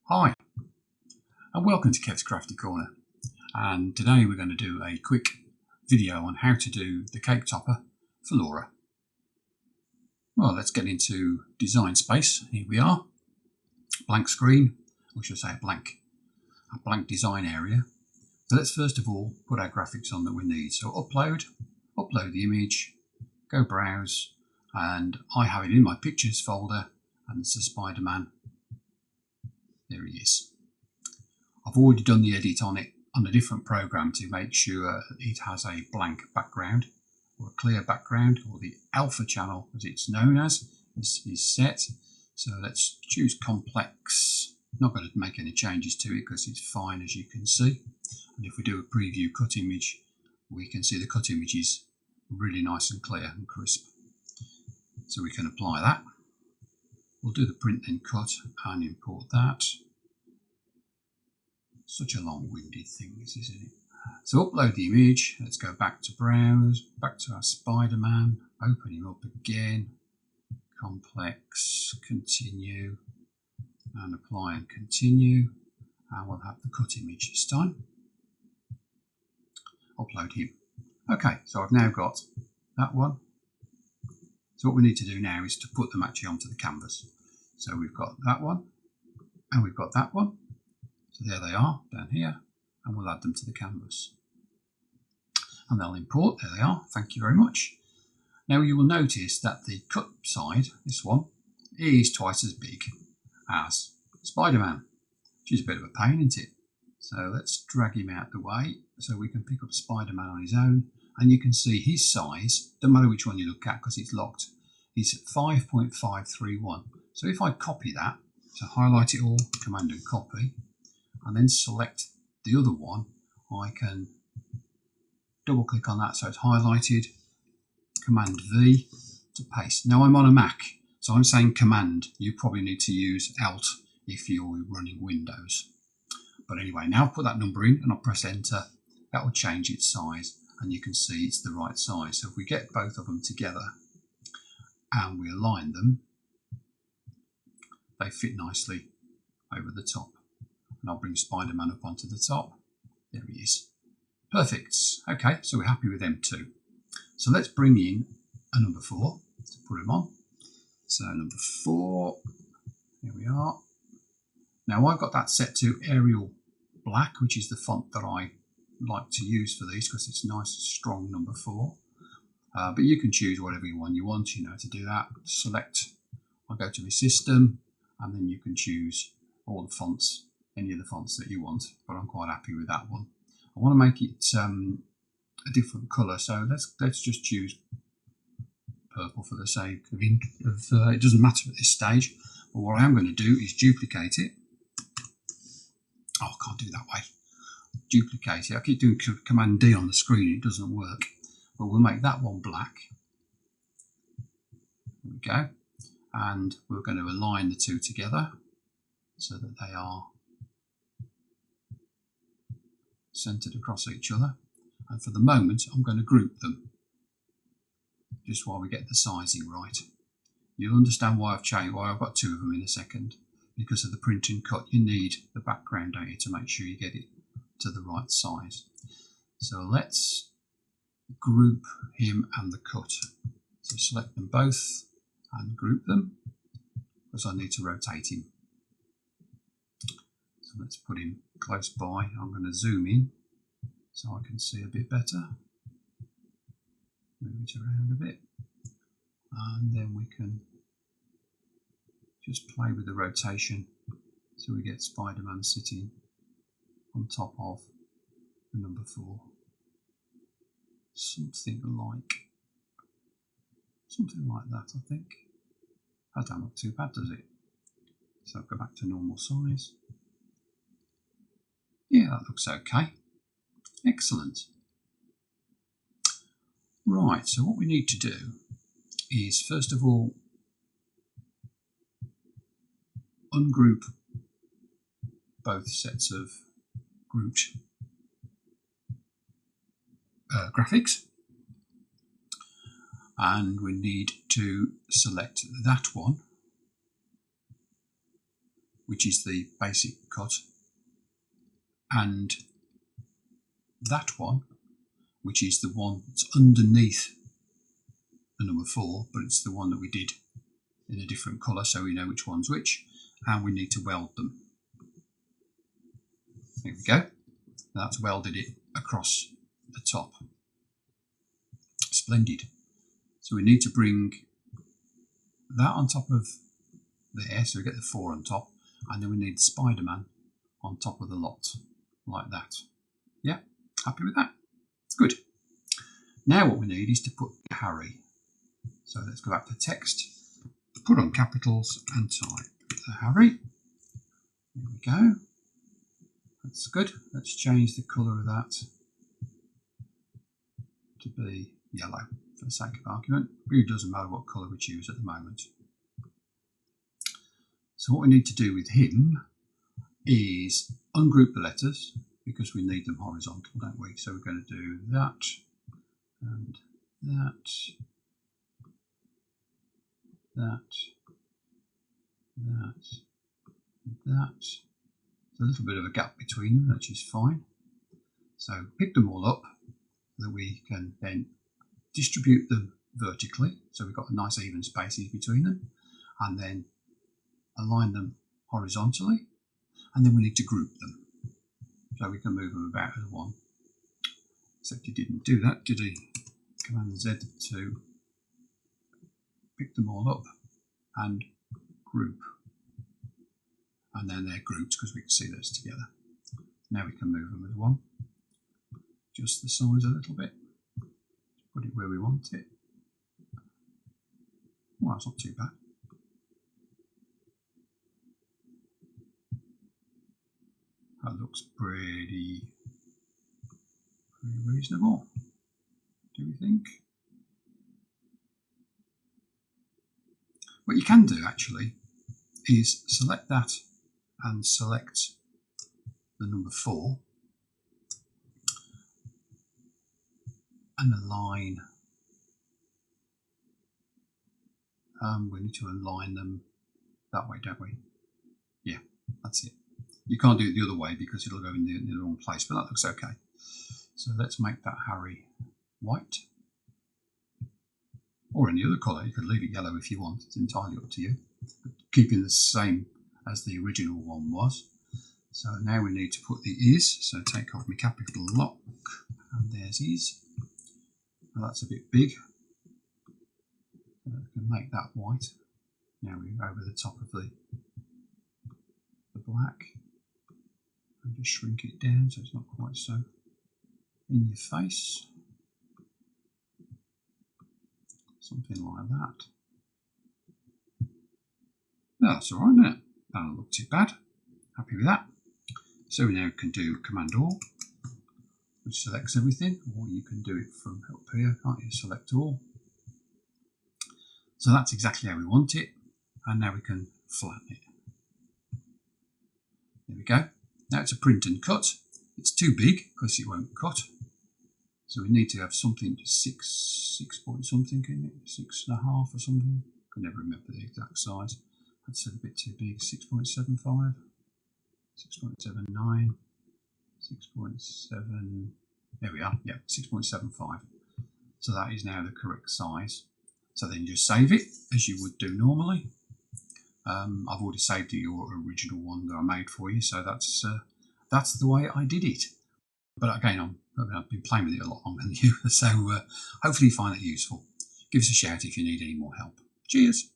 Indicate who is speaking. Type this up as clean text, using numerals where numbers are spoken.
Speaker 1: Hi and welcome to Kev's Crafty Corner, and today we're going to do a quick video on how to do the cake topper for Laura. Well, let's get into design space. Here we are, blank screen, or should I say a blank design area. So let's first of all put our graphics on that we need. So upload the image, go browse, and I have it in my pictures folder, and it's a Spider-Man. There he is. I've already done the edit on it on a different program to make sure it has a blank background or a clear background, or the alpha channel as it's known as is set. So let's choose complex. Not going to make any changes to it because it's fine, as you can see. And if we do a preview cut image, we can see the cut image is really nice and clear and crisp. So we can apply that. We'll do the print then cut and import that. Such a long-winded thing, this, isn't it? So upload the image. Let's go back to browse, back to our Spider-Man, open him up again, complex, continue, and apply and continue. And we'll have the cut image this time. Upload him. Okay, so I've now got that one. So what we need to do now is to put them actually onto the canvas. So we've got that one, and we've got that one. So there they are down here, and we'll add them to the canvas. And they'll import. There they are. Thank you very much. Now you will notice that the cut side, this one, is twice as big as Spider-Man, which is a bit of a pain, isn't it? So let's drag him out the way so we can pick up Spider-Man on his own, and you can see his size, don't matter which one you look at because it's locked, is 5.531. So if I copy that, so highlight it all, Command and copy, and then select the other one, I can double click on that so it's highlighted, Command V to paste. Now I'm on a Mac, so I'm saying Command. You probably need to use Alt if you're running Windows. But anyway, now I'll put that number in and I'll press enter. That will change its size, and you can see it's the right size. So if we get both of them together and we align them, they fit nicely over the top. And I'll bring Spider-Man up onto the top. There he is. Perfect. Okay, so we're happy with them too. So let's bring in a number 4 to put him on. So number 4, here we are. Now I've got that set to Arial Black, which is the font that I like to use for these because it's nice, strong number 4. But you can choose whatever one you want, to do that. Select, I'll go to my system, and then you can choose all the fonts, any of the fonts that you want, but I'm quite happy with that one. I want to make it a different colour, so let's just choose purple for the sake of it doesn't matter at this stage. But what I am going to do is duplicate it. Oh, I can't do that way. Duplicate it. I keep doing Command D on the screen, it doesn't work. But we'll make that one black. There we go. And we're going to align the two together so that they are centered across each other. And for the moment, I'm going to group them just while we get the sizing right. You'll understand why I've changed, why I've got 2 of them in a second. Because of the print and cut, you need the background, don't you, to make sure you get it to the right size. So let's group him and the cut. So select them both and group them, because I need to rotate him. So let's put him close by. I'm going to zoom in so I can see a bit better. Move it around a bit, and then we can just play with the rotation so we get Spider-Man sitting on top of the number 4. Something like that, I think. That don't look too bad, does it? So I'll go back to normal size. Yeah, that looks okay. Excellent. Right, so what we need to do is, first of all, ungroup both sets of grouped graphics, and we need to select that one which is the basic cut, and that one, which is the one that's underneath the number 4, but it's the one that we did in a different colour, so we know which one's which, and we need to weld them. There we go. That's welded it across the top. Splendid. So we need to bring that on top of there, so we get the 4 on top, and then we need Spider-Man on top of the lot, like that. Yeah, happy with that? Good. Now what we need is to put Harry. So let's go back to text, put on capitals and type the Harry. There we go. That's good. Let's change the colour of that to be yellow for the sake of argument. It really doesn't matter what colour we choose at the moment. So what we need to do with him is ungroup the letters because we need them horizontal, don't we? So we're going to do that and that, that, that, and that. There's a little bit of a gap between them, which is fine. So pick them all up so that we can then distribute them vertically. So we've got a nice even spaces between them, and then align them horizontally, and then we need to group them. So we can move them about as one. Except he didn't do that, did he? Command Z to pick them all up and group. And then they're grouped because we can see those together. Now we can move them as one. Adjust the size a little bit. Put it where we want it. Well, that's not too bad. That looks pretty reasonable, do we think? What you can do actually is select that and select the number 4 and align. We need to align them that way, don't we? Yeah, that's it. You can't do it the other way because it'll go in the wrong place, but that looks okay. So let's make that Harry white or any other colour. You could leave it yellow if you want, it's entirely up to you, but keeping the same as the original one was. So now we need to put the is, so take off my capital lock, and there's is. Well, that's a bit big, so I can make that white. Now we're over the top of the black, and just shrink it down so it's not quite so in your face. Something like that. No, that's all right, isn't it? That doesn't look too bad. Happy with that. So we now can do Command All, which selects everything, or you can do it from up here, can't you? Select all. So that's exactly how we want it, and now we can flatten it. There we go. Now it's a print and cut. It's too big because it won't cut. So we need to have something 6 point something in it, 6.5 or something. I can never remember the exact size. That's a bit too big. 6.75, 6.79, 6.7. There we are. Yeah, 6.75. So that is now the correct size. So then you just save it as you would do normally. I've already saved your original one that I made for you, so that's the way I did it. But again, I've been playing with it a lot longer than you, so hopefully you find it useful. Give us a shout if you need any more help. Cheers!